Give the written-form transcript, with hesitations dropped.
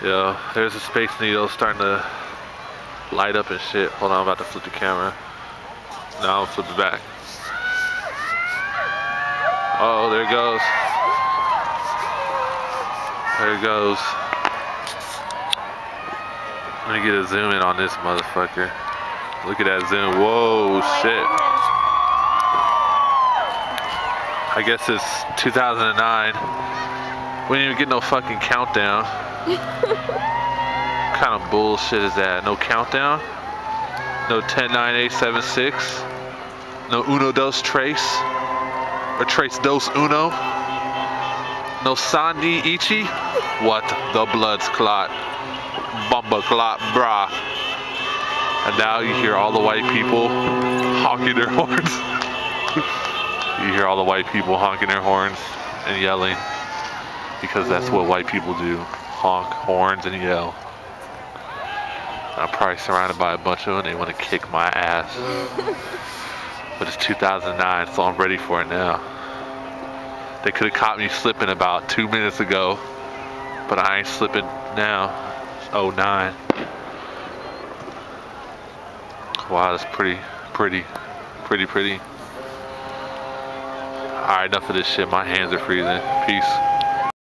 Yo, there's a Space Needle starting to light up and shit. Hold on, I'm about to flip the camera. Now I'll flip it back. Oh, there it goes. There it goes. Let me get a zoom in on this motherfucker. Look at that zoom. Whoa, shit. I guess it's 2009. We didn't even get no fucking countdown. What kind of bullshit is that? No countdown? No 10, 9, 8, 7, 6? No uno, dos, tres? Or tres, dos, uno? No Sandy, Ichi? What the blood's clot? Bumba clot, brah. And now you hear all the white people honking their horns. You hear all the white people honking their horns and yelling. Because that's what white people do. Honk horns and yell. I'm probably surrounded by a bunch of them and they want to kick my ass. But it's 2009, so I'm ready for it now. They could have caught me slipping about 2 minutes ago, but I ain't slipping now. It's 09. Wow, that's pretty. Alright, enough of this shit. My hands are freezing. Peace.